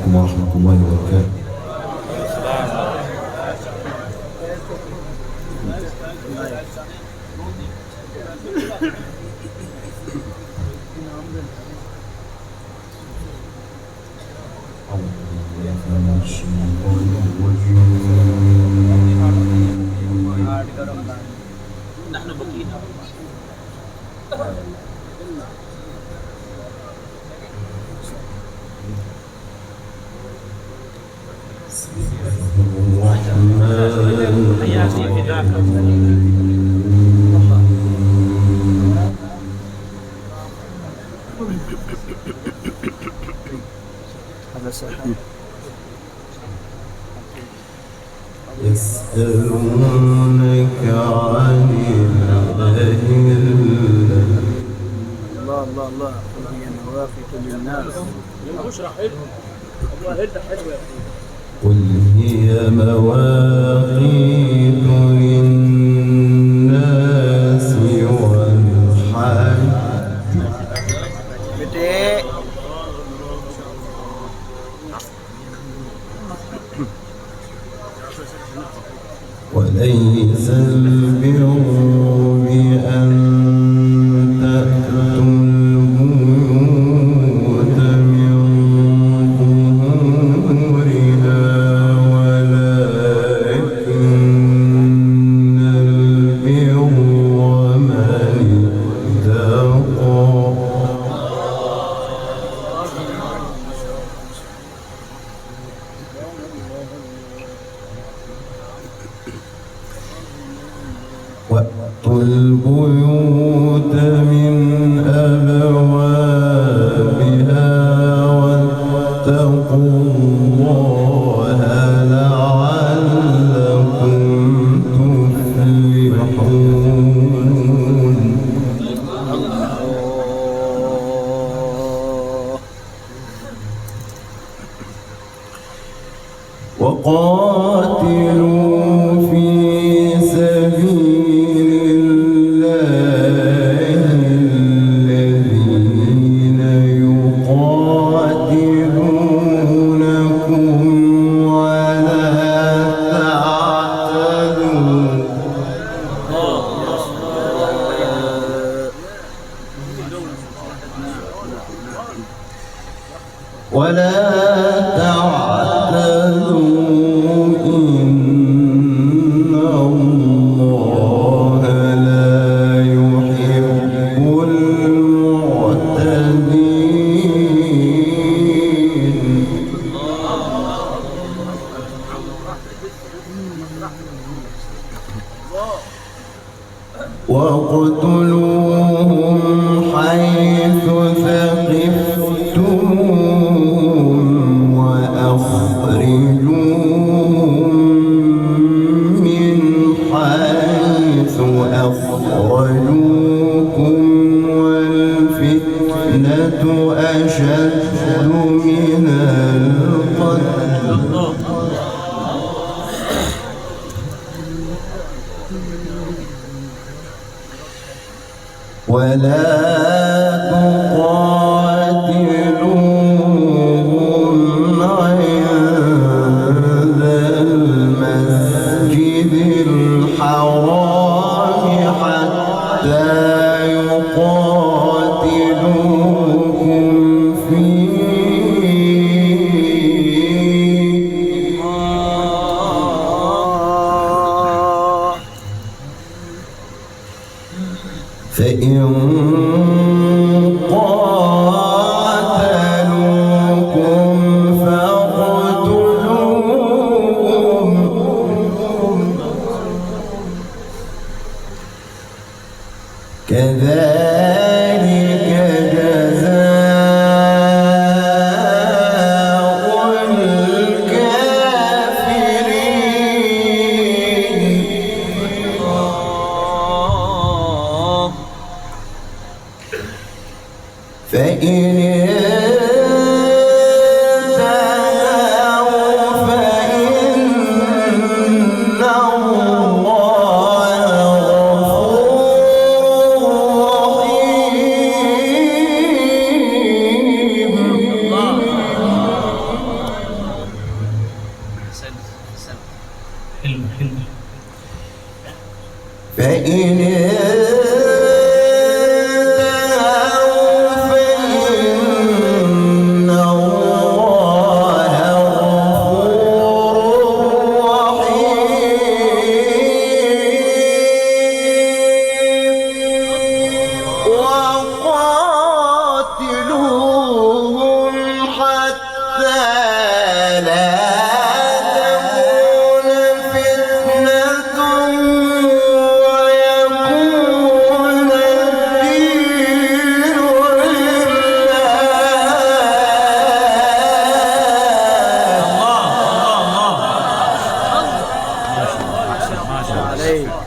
عليكم ورحمة الله وبركاته. نحن بقينا هذا سهل. يسألونك عن الله الله الله قل هي مواقيت للناس. قل هي مواقيت للناس والحج وليس البر بأن تأتوا البيوت من ظهورها ولكن البر من اتقى وأتوا البيوت من أبوابها واتقوا الله لعلكم تفلحون. وقاتلوا في سبيل الذين يقاتلونكم ولا تعتدوا إن الله لا يحب المعتدين. واقتلوهم حيث ثقفتموهم وأخرجوهم من حيث أخرجوكم والفتنة أشد من القتل ولا تقاتلوهم عند المسجد الحرام حتى يقاتلوكم فيه فإن فإن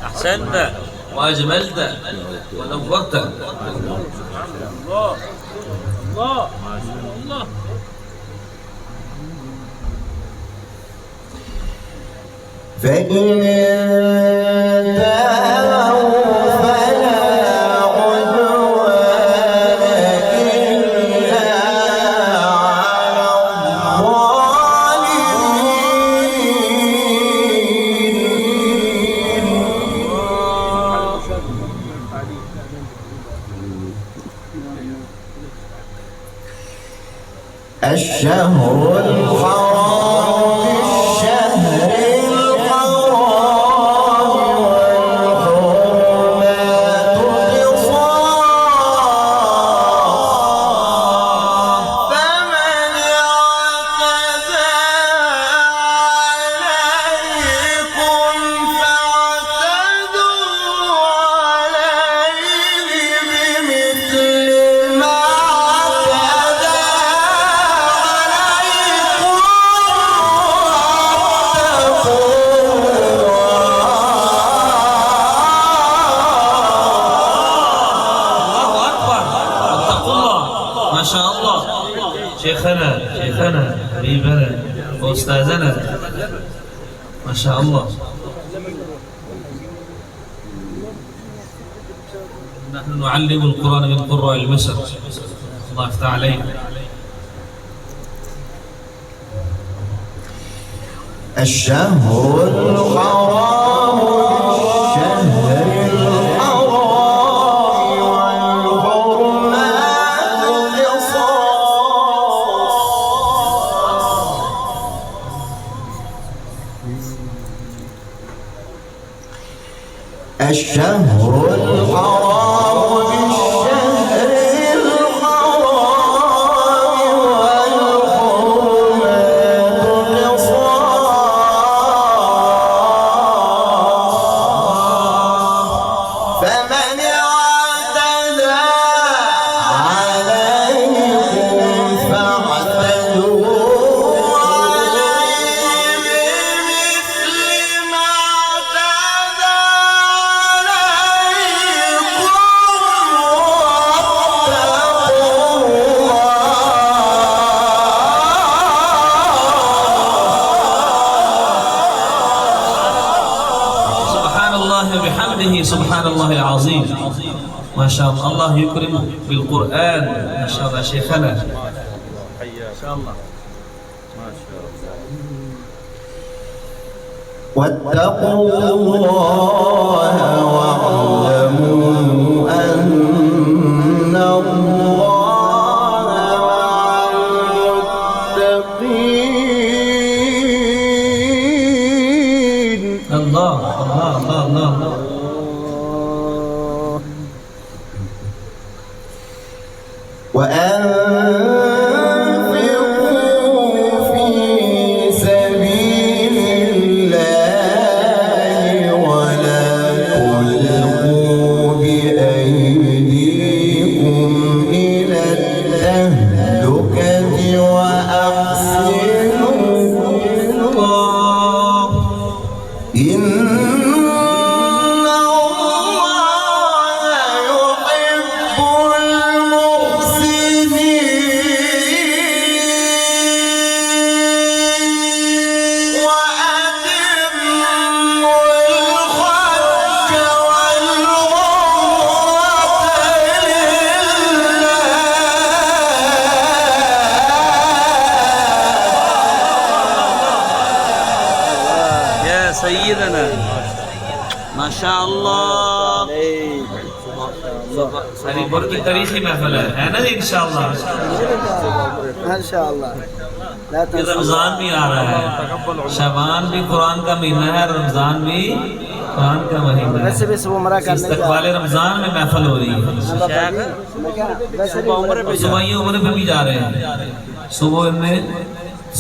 أحسنت وأجملت ونورت. الله الله الله. فإن انتهوا فلا عدوان إلا على الظالمين. الشهر الحرام بالشهر الحرام والحرمات قصاص، فمن اعتدى عليكم فاعتدوا عليه بمثل ما اعتدى ما شاء الله. شيخنا حبيبنا وأستاذنا ما شاء الله. نحن نعلم القرآن من قراء المصر. الله يفتح عليك. الشهر الحرام بالشهر الحرام والحرمات قصاص. الشهر الحرام بالشهر الحرام والحرمات قصاص، فمن اعتدى عليكم فاعتدوا عليه بمثل ما اعتدى عليكم، سبحان الله وبحمده سبحان الله العظيم. ما شاء الله. الله يكرم بالقرآن. ما شاء الله شيخنا. ما شاء الله. واتقوا الله واعلموا أن الله مع المتقين. الله الله الله الله. وأنفقوا في سبيل الله ولا تلقوا بأيديكم إلى التهلكة وأحسنوا إن سيدنا ما شاء الله सारी बर की तारीखी महफिल है ना जी इंशाअल्लाह माशाअल्लाह ये रमजान भी आ रहा है शबान भी कुरान का महीना है रमजान भी कुरान का महीना है वैसे भी सुबह उम्रा करने इस्तकबाल रमजान में महफिल हो रही है सुबह ये उम्र पे भी जा रहे हैं सुबह में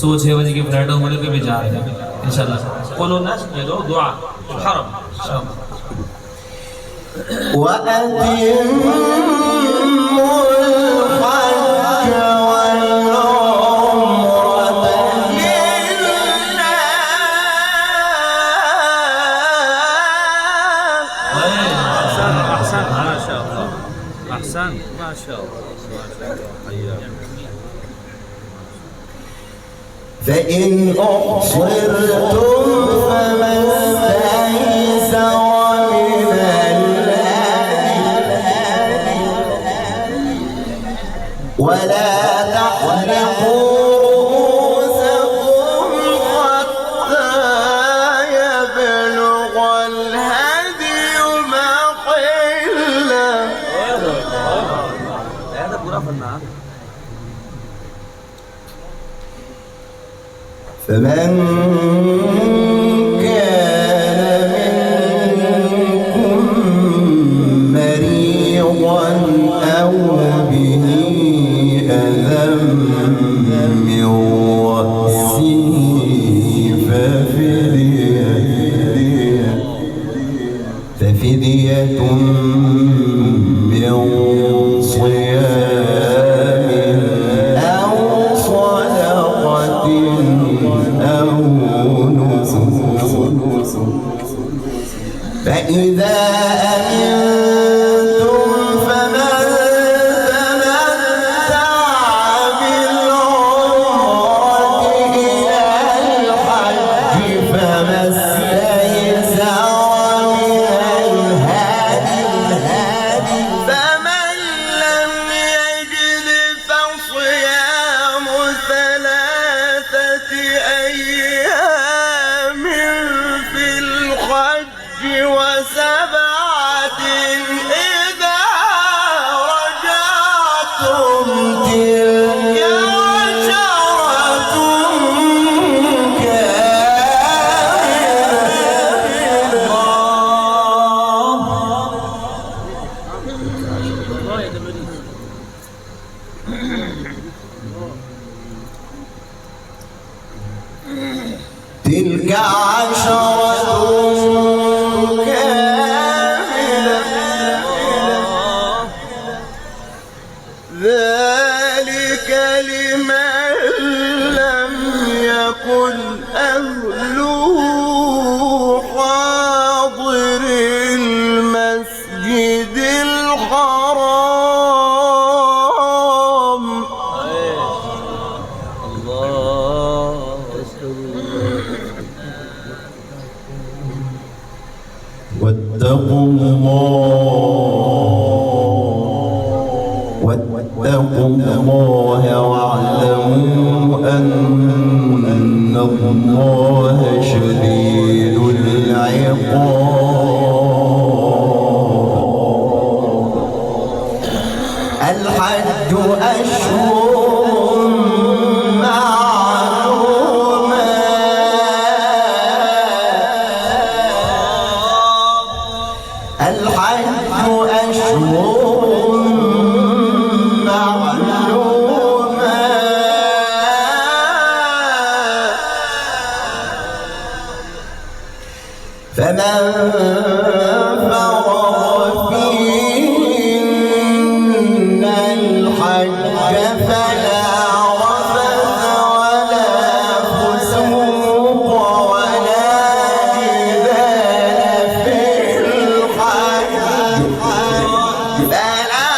6 बजे की फ्लाइट उम्र पे भी जा रहे हैं इंशाअल्लाह बोलो ना ये लो दुआ हरम इंशाअल्लाह وأتموا الحج والعمرة لله أحسن ما شاء الله أحسن ما شاء الله فإن أحصرتم فما استيسر من الهدي ولا تحلقوا رؤوسكم حتى يبلغ الهدي محله هذا पूरा फरना فمن كان منكم مريضا أو به أذى من رأسه ففدية من صيام أو صدقة أو نسك فإذا أمنتم فمن تمتع بالعمرة إلى الحج فما استيسر من الهدي فمن لم يجد فصيام 3 أيام في الحج و7 إذا رجعتم تلك عشرة تلك عشرة كاملة ذلك لمن لم يكن أهله حاضر المسجد الحرام واتقوا الله واعلموا أن الله شديد العقاب الحج أشهر معلومات الحج أشهر فمن فرض فيهن الحج فلا رفث ولا فسوق ولا جدال في الحج فلا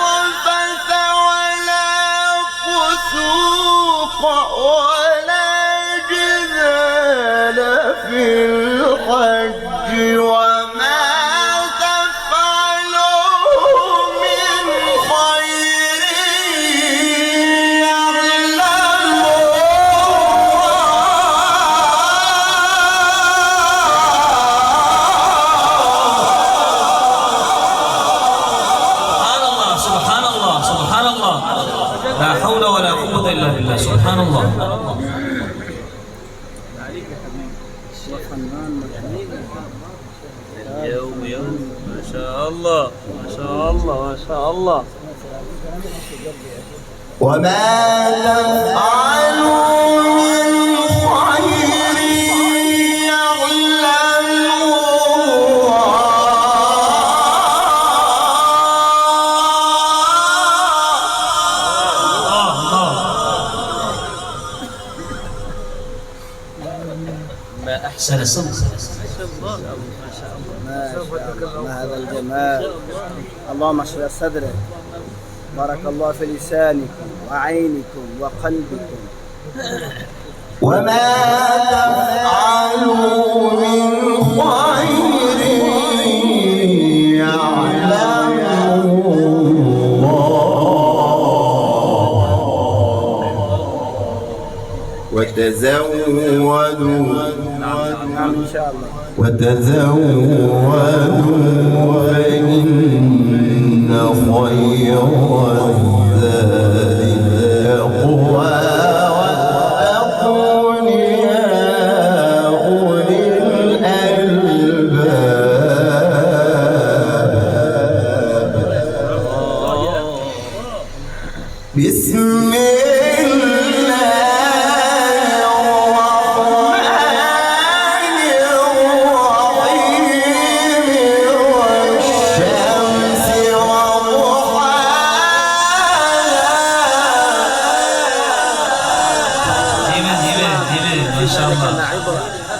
رفث ولا فسوق ولا جدال في الحج وما تفعلوا من خير يعلمه الله الله. فنان يوم ما شاء الله ما شاء الله ما شاء الله. وما تفعلوا من خير يعلمه ما أحسن الصوت. ما شاء الله، ما هذا الجمال. اللهم اشرح صدرك، بارك الله في لسانكم وعينكم وقلبكم. وما تفعلوا من خير يعلمه الله وتزودوا نعم إن شاء الله. وتزودوا فإن خير الزاد التقوى واتقون يا أولي الألباب. بسم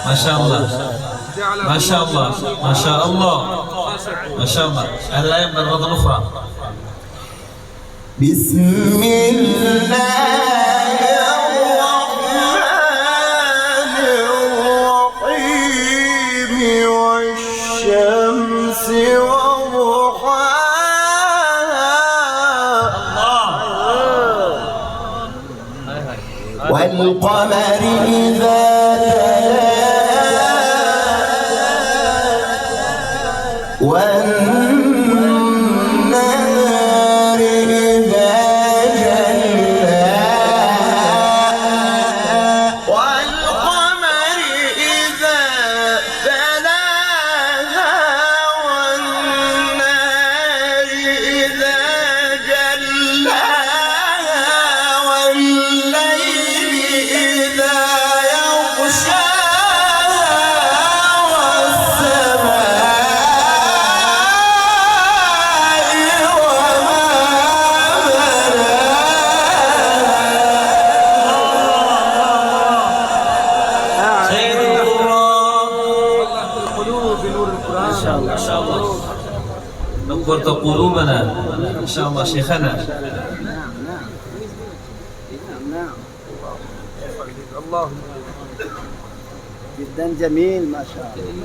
ما شاء الله ما شاء الله ما شاء الله ما شاء الله. هذه الآية من الغض الأخرى. بسم الله الرحمن الرحيم والشمس وضحاها والقمر إذا والنهار إذا جلاها والقمر إذا تلاها والنهار إذا جلاها والليل إذا نورت قلوبنا إن شاء الله شيخنا. نعم الله جدا جميل ما شاء الله.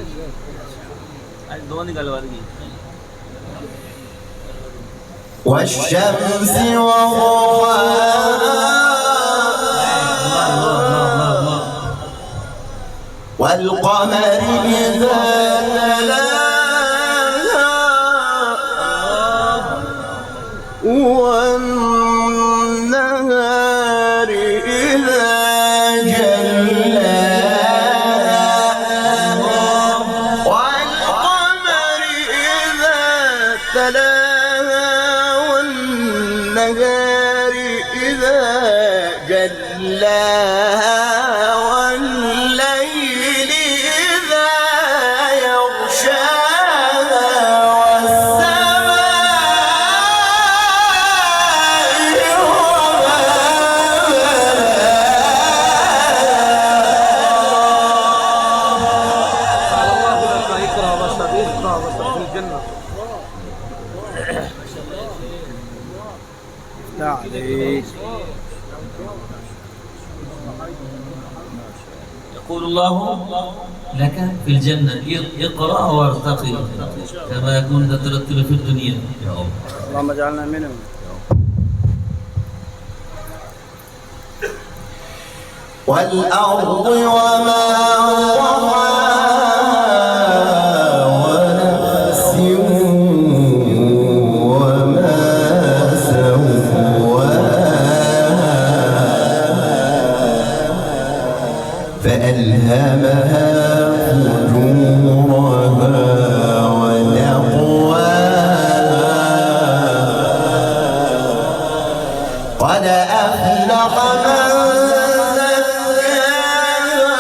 والشمس وضحاها والقمر إذا تلاها والنهار إذا جلاها والقمر إذا تلاها والنهار إذا جلاها والليل إذا يغشاها والسماء وما بناها. عليك. يقول الله لك في الجنة اقرأ وارتقي كما كنت ترتل في الدنيا. اللهم اجعلنا منهم. والأرض وما ونفس وما سواها فألهمها فجورها وتقواها قد أفلح من زكاها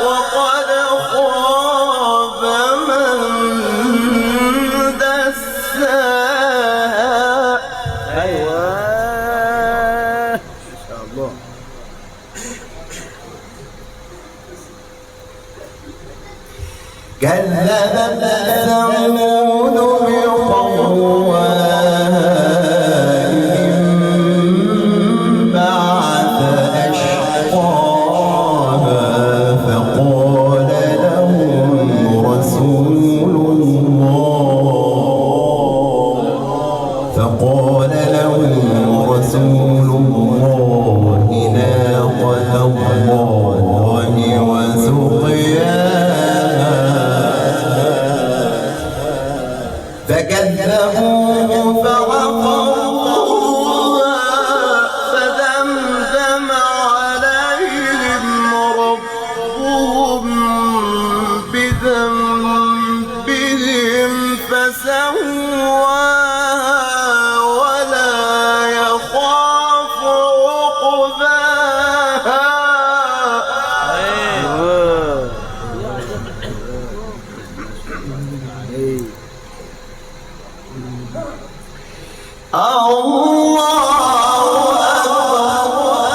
وقد خاب من دساها. أيوة ما شاء الله. كذبت ثمود بطغواها إذ انبعث أشقاها فقال لهم رسول الله ناقة الله وسقياها فكذبوه فعقروها فدمدم عليهم ربهم بذنبهم فسواها ولا يخاف عقباها. الله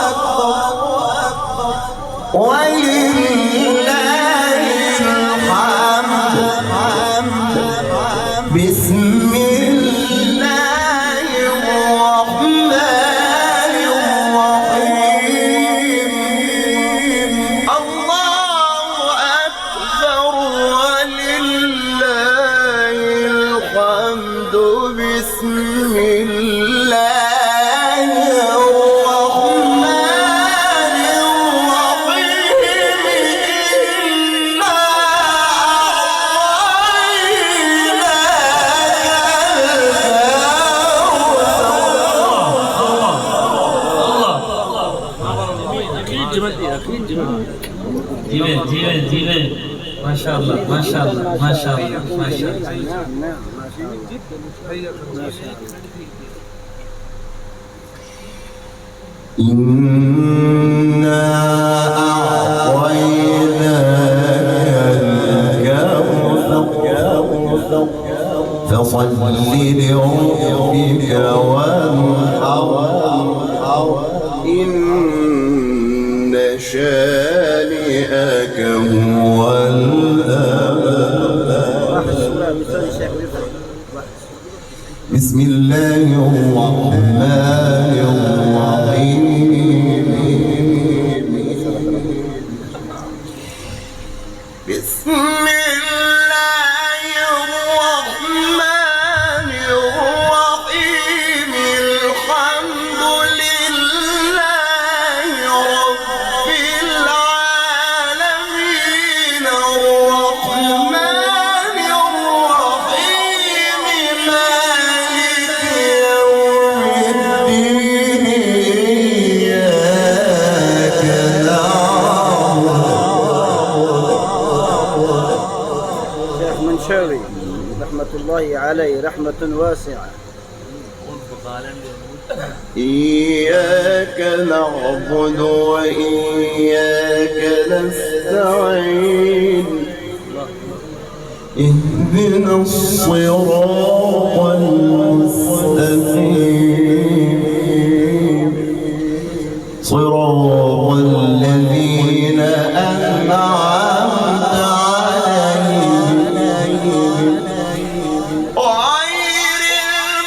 أكبر ولله الحمد. بسم الله الرحمن الرحيم. الله أكبر ولله الحمد. بسم الله الرحمن الرحيم. إنا जीवन माशाअल्लाह माशाअल्लाह माशाअल्लाह माशाअल्लाह. نعم نعم ما شاء الله ما شاء الله. إنا أعطيناك الكوثر فصل لربك وانحر إن شانئك هو بسم الله الرحمن الرحيم. بسم الله الرحمن الرحيم. الحمد لله رب العالمين الرحمن الرحيم مالك يوم الدين إياك نعبد. شيخ منشاوي رحمة الله عليه رحمة واسعة. إياك نعبد وإياك نستعين اهدنا الصراط المستقيم صراط الذين أنعمت عليهم غير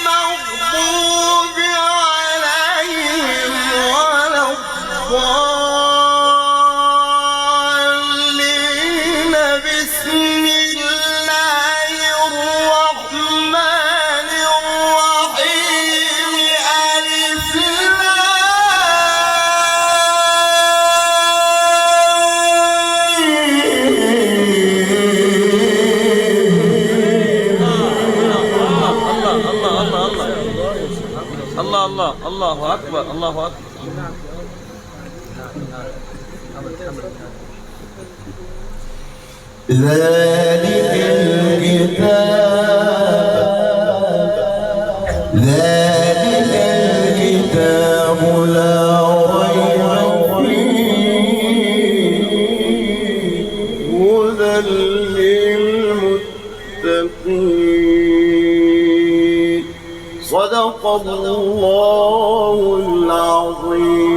المغضوب عليهم ولا الضالين. بسم الله الرحمن الرحيم. ألف الله الله الله أكبر الله أكبر. ذلك الكتاب لا ريب فيه هدى للمتقين صدق الله العظيم.